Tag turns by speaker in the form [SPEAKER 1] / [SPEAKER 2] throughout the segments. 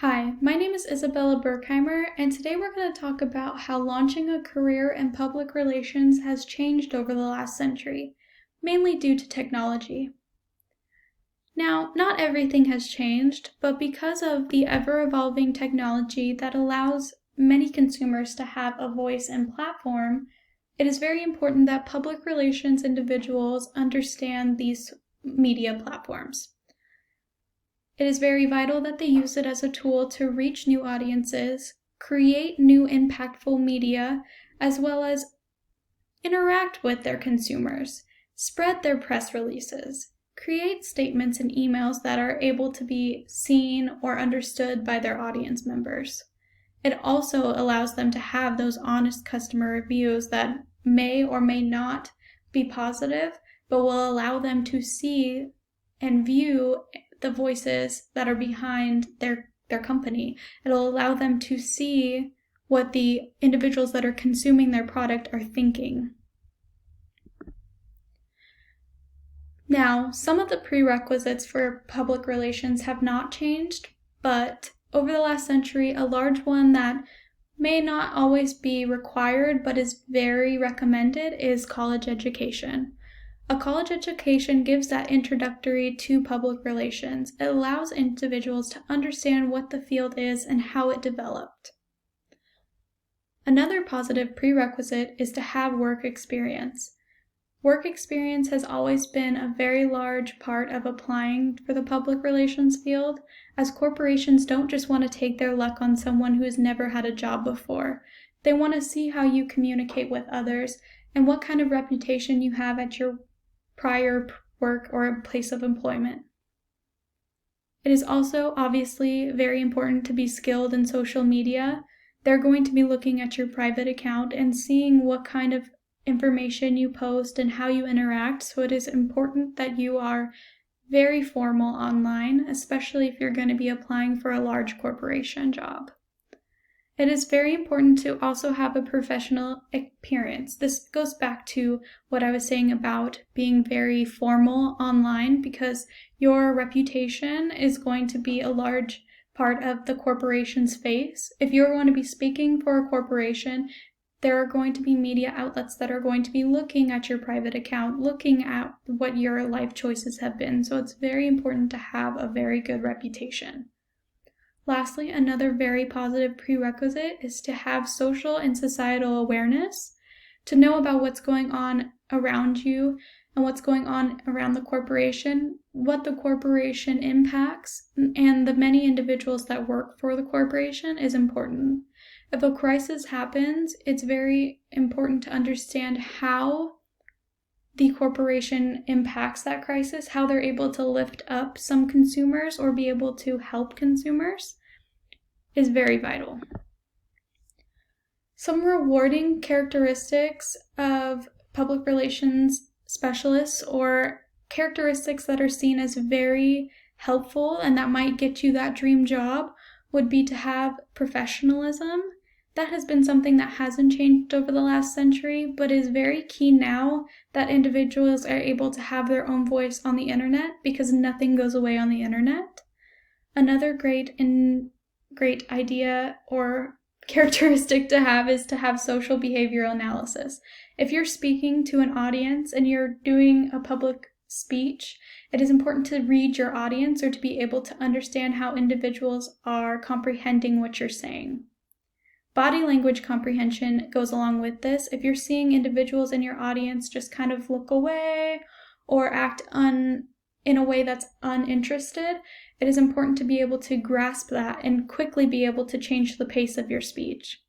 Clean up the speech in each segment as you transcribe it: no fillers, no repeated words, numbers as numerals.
[SPEAKER 1] Hi, my name is Isabella Berkheimer, and today we're going to talk about how launching a career in public relations has changed over the last century, mainly due to technology. Now, not everything has changed, but because of the ever-evolving technology that allows many consumers to have a voice and platform, it is very important that public relations individuals understand these media platforms. It is very vital that they use it as a tool to reach new audiences, create new impactful media, as well as interact with their consumers, spread their press releases, create statements and emails that are able to be seen or understood by their audience members. It also allows them to have those honest customer reviews that may or may not be positive, but will allow them to see and view the voices that are behind their company. It'll allow them to see what the individuals that are consuming their product are thinking. Now, some of the prerequisites for public relations have not changed, but over the last century, a large one that may not always be required but is very recommended is college education. A college education gives that introductory to public relations. It allows individuals to understand what the field is and how it developed. Another positive prerequisite is to have work experience. Work experience has always been a very large part of applying for the public relations field, as corporations don't just want to take their luck on someone who has never had a job before. They want to see how you communicate with others and what kind of reputation you have at your prior work or place of employment. It is also obviously very important to be skilled in social media. They're going to be looking at your private account and seeing what kind of information you post and how you interact, so it is important that you are very formal online, especially if you're going to be applying for a large corporation job. It is very important to also have a professional appearance. This goes back to what I was saying about being very formal online, because your reputation is going to be a large part of the corporation's face. If you're going to be speaking for a corporation, there are going to be media outlets that are going to be looking at your private account, looking at what your life choices have been. So it's very important to have a very good reputation. Lastly, another very positive prerequisite is to have social and societal awareness, to know about what's going on around you and what's going on around the corporation, what the corporation impacts, and the many individuals that work for the corporation is important. If a crisis happens, it's very important to understand how the corporation impacts that crisis, how they're able to lift up some consumers or be able to help consumers is very vital. Some rewarding characteristics of public relations specialists, or characteristics that are seen as very helpful and that might get you that dream job, would be to have professionalism. That has been something that hasn't changed over the last century, but is very key now that individuals are able to have their own voice on the internet, because nothing goes away on the internet. Another great idea or characteristic to have is to have social behavioral analysis. If you're speaking to an audience and you're doing a public speech, it is important to read your audience, or to be able to understand how individuals are comprehending what you're saying. Body language comprehension goes along with this. If you're seeing individuals in your audience just kind of look away or act in a way that's uninterested, it is important to be able to grasp that and quickly be able to change the pace of your speech.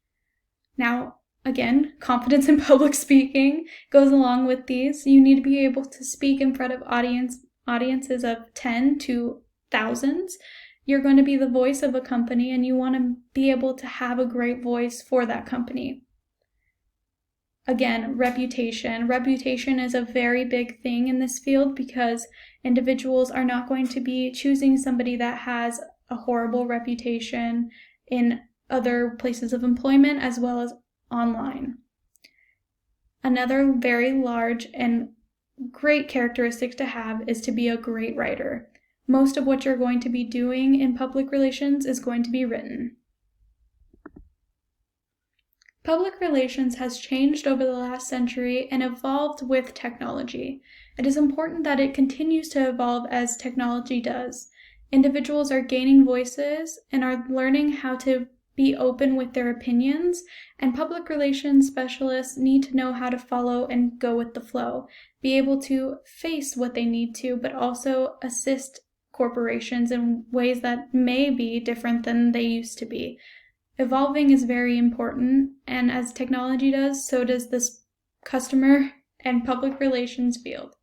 [SPEAKER 1] Now, again, confidence in public speaking goes along with these. You need to be able to speak in front of audiences of 10 to thousands. You're going to be the voice of a company, and you want to be able to have a great voice for that company. Again, reputation. Reputation is a very big thing in this field, because individuals are not going to be choosing somebody that has a horrible reputation in other places of employment as well as online. Another very large and great characteristic to have is to be a great writer. most of what you're going to be doing in public relations is going to be written. Public relations has changed over the last century and evolved with technology. It is important that it continues to evolve as technology does. Individuals are gaining voices and are learning how to be open with their opinions, and public relations specialists need to know how to follow and go with the flow, be able to face what they need to, but also assist corporations in ways that may be different than they used to be. Evolving is very important, and as technology does, so does this customer and public relations field.